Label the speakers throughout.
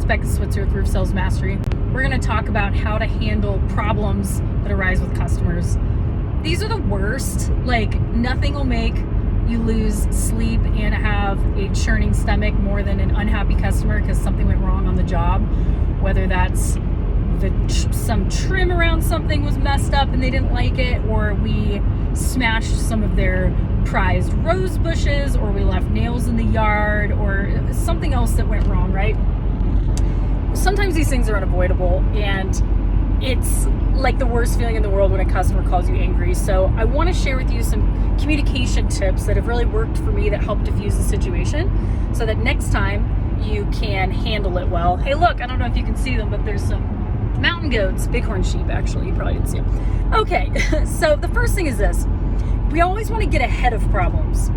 Speaker 1: Becca Switzer with Roof Sales Mastery. We're going to talk about how to handle problems that arise with customers. These are the worst. Like, nothing will make you lose sleep and have a churning stomach more than an unhappy customer because something went wrong on the job. Whether that's some trim around something was messed up and they didn't like it, or we smashed some of their prized rose bushes, or we left nails in the yard, or something else that went wrong, right? Sometimes these things are unavoidable, and it's like the worst feeling in the world when a customer calls you angry. So I want to share with you some communication tips that have really worked for me that help diffuse the situation so that next time you can handle it well. Hey, look, I don't know if you can see them, but there's some mountain goats, bighorn sheep, actually. You probably didn't see them. Okay, so the first thing is this. We always want to get ahead of problems.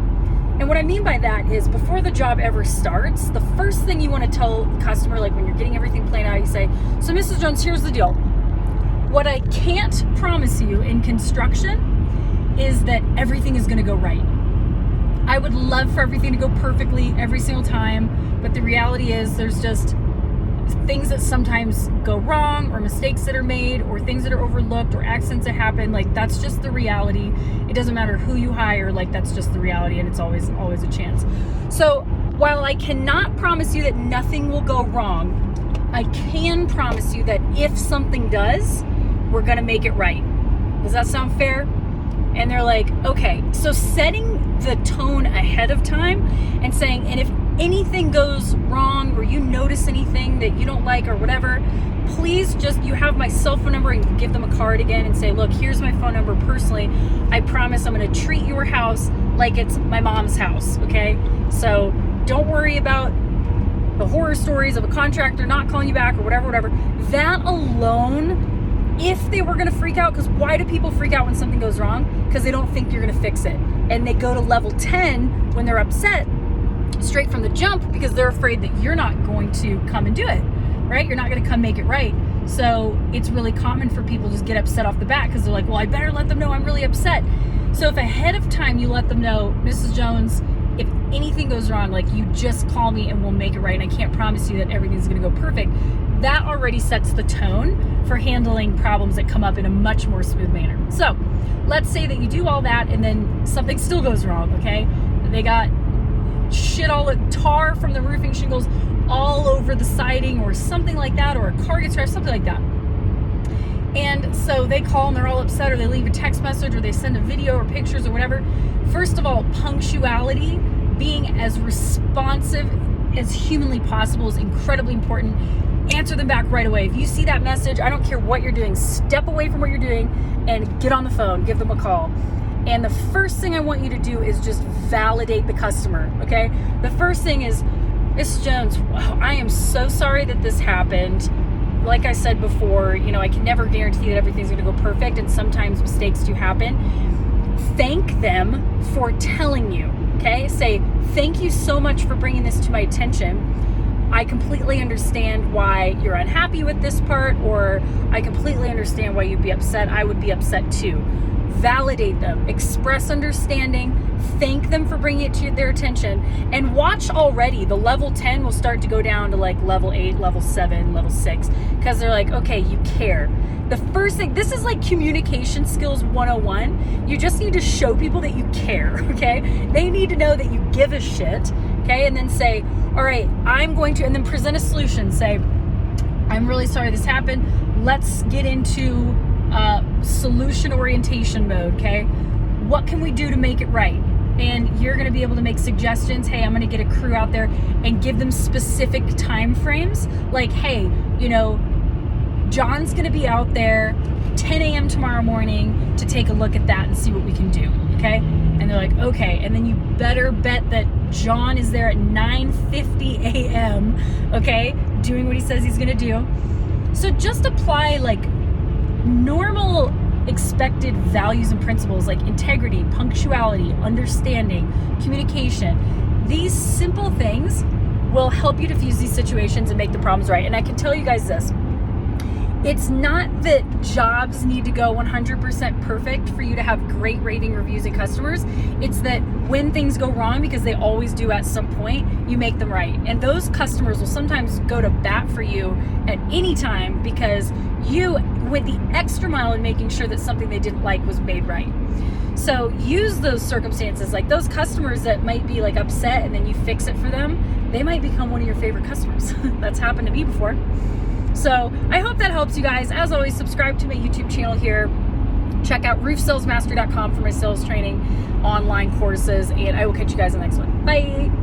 Speaker 1: And what I mean by that is before the job ever starts, the first thing you want to tell the customer, like when you're getting everything planned out, you say, so Mrs. Jones, here's the deal. What I can't promise you in construction is that everything is going to go right. I would love for everything to go perfectly every single time, but the reality is there's just things that sometimes go wrong, or mistakes that are made, or things that are overlooked, or accidents that happen. Like, that's just the reality. It doesn't matter who you hire, like, that's just the reality, and it's always a chance. So while I cannot promise you that nothing will go wrong, I can promise you that if something does, we're gonna make it right. Does that sound fair? And they're like, okay. So setting the tone ahead of time and saying, and if anything goes wrong, or you notice anything that you don't like or whatever, please just, you have my cell phone number, and give them a card again and say, look, here's my phone number personally. I promise I'm going to treat your house like it's my mom's house. Okay. So don't worry about the horror stories of a contractor not calling you back or whatever. That alone, if they were going to freak out, because why do people freak out when something goes wrong? Because they don't think you're going to fix it. And they go to level 10 when they're upset straight from the jump because they're afraid that you're not going to come and do it, right? You're not going to come make it right. So it's really common for people to just get upset off the bat because they're like, well, I better let them know I'm really upset. So if ahead of time you let them know, Mrs. Jones, if anything goes wrong, like, you just call me and we'll make it right. And I can't promise you that everything's going to go perfect. That already sets the tone for handling problems that come up in a much more smooth manner. So let's say that you do all that and then something still goes wrong, okay? They got shit, all the tar from the roofing shingles all over the siding or something like that, or a car gets crashed, something like that. And so they call and they're all upset, or they leave a text message, or they send a video or pictures or whatever. First of all, punctuality, being as responsive as humanly possible, is incredibly important. Answer them back right away. If you see that message, I don't care what you're doing, step away from what you're doing and get on the phone, give them a call. And the first thing I want you to do is just validate the customer, okay? The first thing is, Miss Jones, I am so sorry that this happened. Like I said before, I can never guarantee that everything's gonna go perfect, and sometimes mistakes do happen. Thank them for telling you, okay? Say, thank you so much for bringing this to my attention. I completely understand why you're unhappy with this part, or I completely understand why you'd be upset. I would be upset too. Validate them, express understanding, thank them for bringing it to their attention, and watch already. The level 10 will start to go down to like level 8, level 7, level 6, because they're like, okay, you care. The first thing, this is like communication skills 101. You just need to show people that you care, okay? They need to know that you give a shit, okay? And then say, all right, I'm going to, and then present a solution. Say, I'm really sorry this happened. Let's get into solution orientation mode, okay? What can we do to make it right? And you're going to be able to make suggestions. Hey, I'm going to get a crew out there and give them specific time frames. Like, hey, John's going to be out there 10 a.m. tomorrow morning to take a look at that and see what we can do, okay? And they're like, okay. And then you better bet that John is there at 9:50 a.m., okay, doing what he says he's going to do. So just apply like normal expected values and principles like integrity, punctuality, understanding, communication. These simple things will help you diffuse these situations and make the problems right. And I can tell you guys this. It's not that jobs need to go 100% perfect for you to have great rating reviews and customers. It's that when things go wrong, because they always do at some point, you make them right. And those customers will sometimes go to bat for you at any time because you went the extra mile in making sure that something they didn't like was made right. So use those circumstances, like those customers that might be like upset and then you fix it for them, they might become one of your favorite customers. That's happened to me before. So I hope that helps you guys. As always, subscribe to my YouTube channel here. Check out roofsalesmastery.com for my sales training online courses, and I will catch you guys in the next one. Bye.